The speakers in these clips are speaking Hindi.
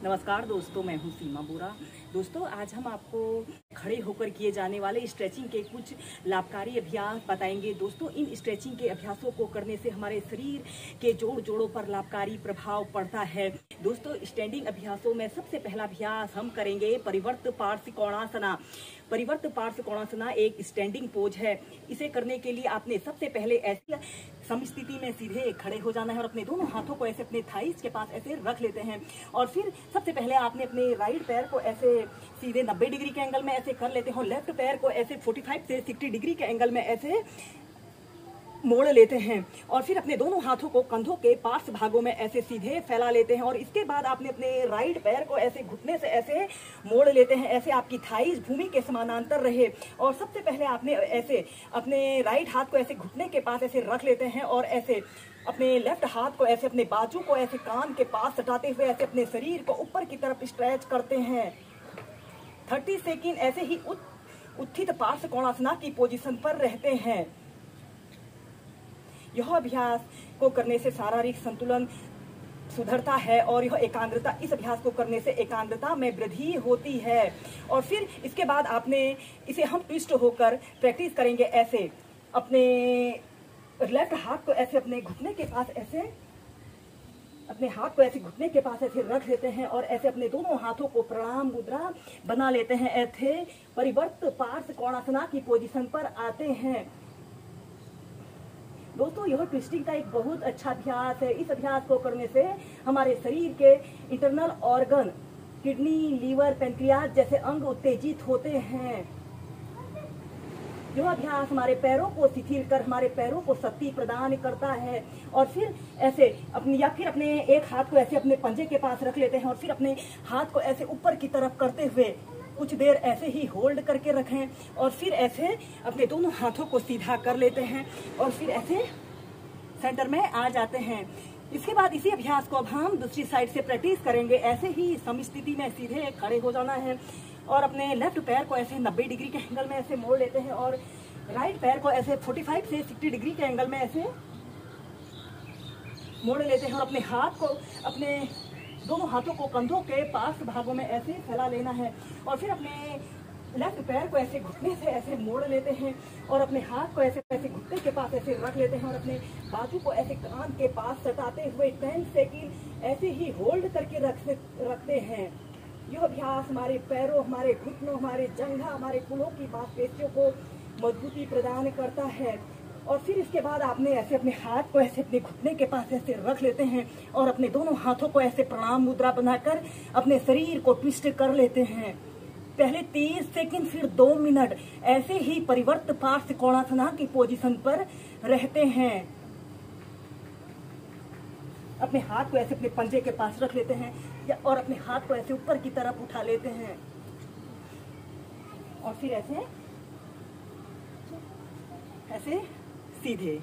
नमस्कार दोस्तों, मैं हूं सीमा बोरा। दोस्तों, आज हम आपको खड़े होकर किए जाने वाले स्ट्रेचिंग के कुछ लाभकारी अभ्यास बताएंगे। दोस्तों, इन स्ट्रेचिंग के अभ्यासों को करने से हमारे शरीर के जोड़ों पर लाभकारी प्रभाव पड़ता है। दोस्तों, स्टैंडिंग अभ्यासों में सबसे पहला अभ्यास हम करेंगे परिवर्त पार्श्व कोणासना। परिवर्त पार्श्व कोणासना एक स्टैंडिंग पोज है। इसे करने के लिए आपने सबसे पहले ऐसी समस्थिति में सीधे खड़े हो जाना है और अपने दोनों हाथों को ऐसे अपने थाइस के पास ऐसे रख लेते हैं। और फिर सबसे पहले आपने अपने राइट पैर को ऐसे सीधे 90 डिग्री के एंगल में ऐसे कर लेते हैं और लेफ्ट पैर को ऐसे 45 से 60 डिग्री के एंगल में ऐसे मोड़ लेते हैं। और फिर अपने दोनों हाथों को कंधों के पार्श्व भागों में ऐसे सीधे फैला लेते हैं और इसके बाद आपने अपने राइट पैर को ऐसे घुटने से ऐसे मोड़ लेते हैं, ऐसे आपकी थाइस भूमि के समानांतर रहे। और सबसे पहले आपने ऐसे अपने राइट हाथ को ऐसे घुटने के पास ऐसे रख लेते हैं और ऐसे अपने लेफ्ट हाथ को ऐसे अपने बाजू को ऐसे कान के पास सटाते हुए ऐसे अपने शरीर को ऊपर की तरफ स्ट्रेच करते हैं। 30 सेकंड ऐसे ही उत्थित पार्श्व कोणासना की पोजीशन पर रहते हैं। यह अभ्यास को करने से शारीरिक संतुलन सुधरता है और यह एकाग्रता, इस अभ्यास को करने से एकाग्रता में वृद्धि होती है। और फिर इसके बाद आपने इसे हम ट्विस्ट होकर प्रैक्टिस करेंगे। ऐसे अपने लेफ्ट हाथ को ऐसे अपने घुटने के पास ऐसे अपने हाथ को ऐसे घुटने के पास ऐसे रख लेते हैं और ऐसे अपने दोनों हाथों को प्रणाम मुद्रा बना लेते हैं। ऐसे परिवर्त पार्श्व कोणासना की पोजीशन पर आते हैं। दोस्तों, यह ट्विस्टिंग का एक बहुत अच्छा अभ्यास है। इस अभ्यास को करने से हमारे शरीर के internal organ, kidney, liver, pancreas जैसे अंग उत्तेजित होते हैं। यह अभ्यास हमारे पैरों को शिथिल कर हमारे पैरों को शक्ति प्रदान करता है। और फिर ऐसे अपने एक हाथ को ऐसे अपने पंजे के पास रख लेते हैं और फिर अपने हाथ को ऐसे ऊपर की तरफ करते हुए कुछ देर ऐसे ही होल्ड करके रखें और फिर ऐसे अपने दोनों हाथों को सीधा कर लेते हैं और फिर ऐसे सेंटर में आ जाते हैं। इसके बाद इसी अभ्यास को अब हम दूसरी साइड से प्रैक्टिस करेंगे। ऐसे ही समस्थिति में सीधे खड़े हो जाना है और अपने लेफ्ट पैर को ऐसे 90 डिग्री के एंगल में ऐसे मोड़ लेते हैं और राइट पैर को ऐसे 45 से 60 डिग्री के एंगल में ऐसे मोड़ लेते हैं और अपने हाथ को अपने दोनों हाथों को कंधों के पार्श्व भागों में ऐसे फैला लेना है और फिर अपने लेफ्ट पैर को ऐसे घुटने से ऐसे मोड़ लेते हैं और अपने हाथ को ऐसे घुटने के पास ऐसे रख लेते हैं और अपने बाजू को ऐसे कान के पास सटाते हुए 10 सेकंड ऐसे ही होल्ड करके रखते हैं। यह अभ्यास हमारे पैरों, हमारे घुटनों, हमारे जंघा, हमारे कुल्हों की मांसपेशियों को मजबूती प्रदान करता है। और फिर इसके बाद आपने ऐसे अपने हाथ को ऐसे अपने घुटने के पास ऐसे रख लेते हैं और अपने दोनों हाथों को ऐसे प्रणाम मुद्रा बनाकर अपने शरीर को ट्विस्ट कर लेते हैं। पहले 30 सेकंड फिर 2 मिनट ऐसे ही परिवर्त पार्श्व कोणासना की पोजीशन पर रहते हैं। अपने हाथ को ऐसे अपने पंजे के पास रख लेते हैं और अपने हाथ को ऐसे ऊपर की तरफ उठा लेते हैं और फिर ऐसे सीधे।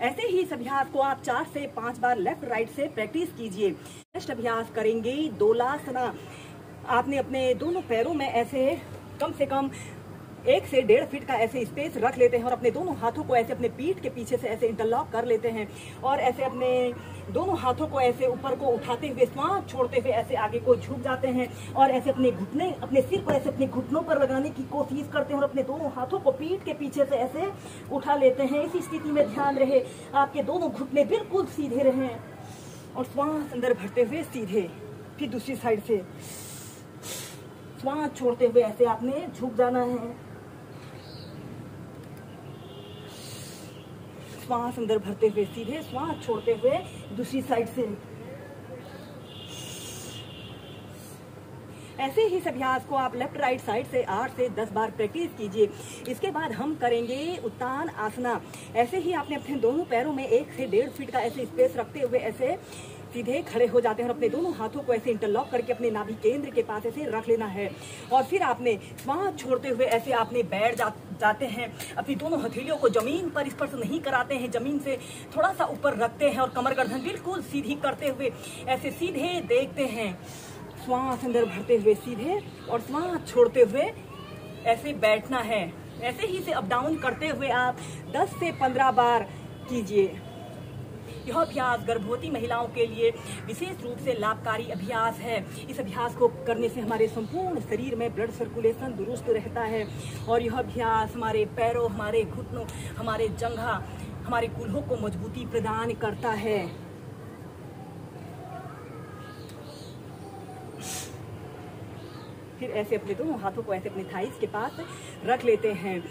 ऐसे ही इस अभ्यास को आप 4 से 5 बार लेफ्ट राइट से प्रैक्टिस कीजिए। नेक्स्ट अभ्यास करेंगे दोलासना। आपने अपने दोनों पैरों में ऐसे कम से कम 1 से 1.5 फीट का ऐसे स्पेस रख लेते हैं और अपने दोनों हाथों को ऐसे अपने पीठ के पीछे से ऐसे इंटरलॉक कर लेते हैं और ऐसे अपने दोनों हाथों को ऐसे ऊपर को उठाते हुए श्वास छोड़ते हुए ऐसे आगे को झुक जाते हैं और ऐसे अपने सिर को ऐसे अपने घुटनों पर लगाने की कोशिश करते हैं और अपने दोनों हाथों को पीठ के पीछे से ऐसे उठा लेते हैं। इसी स्थिति में ध्यान रहे आपके दोनों घुटने बिल्कुल सीधे रहें और श्वास अंदर भरते हुए सीधे। फिर दूसरी साइड से श्वास छोड़ते हुए ऐसे आपने झुक जाना है। श्वास अंदर भरते हुए सीधे, श्वास छोड़ते हुए दूसरी साइड से। ऐसे ही इस अभ्यास को आप लेफ्ट राइट साइड से 8 से 10 बार प्रैक्टिस कीजिए। इसके बाद हम करेंगे उत्तान आसना। ऐसे ही आपने अपने दोनों पैरों में 1 से 1.5 फीट का ऐसे स्पेस रखते हुए ऐसे सीधे खड़े हो जाते हैं और अपने दोनों हाथों को ऐसे इंटरलॉक करके अपने नाभि केंद्र के पास ऐसे रख लेना है और फिर आपने श्वास छोड़ते हुए ऐसे आपने बैठ जाते हैं। अपनी दोनों हथेलियों को जमीन पर स्पर्श नहीं कराते हैं, जमीन से थोड़ा सा ऊपर रखते हैं और कमर गर्दन बिल्कुल सीधी करते हुए ऐसे सीधे देखते हैं। श्वास अंदर भरते हुए सीधे और श्वास छोड़ते हुए ऐसे बैठना है। ऐसे ही से अप डाउन करते हुए आप 10 से 15 बार कीजिए। यह अभ्यास गर्भवती महिलाओं के लिए विशेष रूप से लाभकारी अभ्यास है। इस अभ्यास को करने से हमारे संपूर्ण शरीर में ब्लड सर्कुलेशन दुरुस्त रहता है और यह अभ्यास हमारे पैरों, हमारे घुटनों, हमारे जंघा, हमारे कूल्हों को मजबूती प्रदान करता है। फिर ऐसे अपने दोनों हाथों को ऐसे अपने थाइस के पास रख लेते हैं।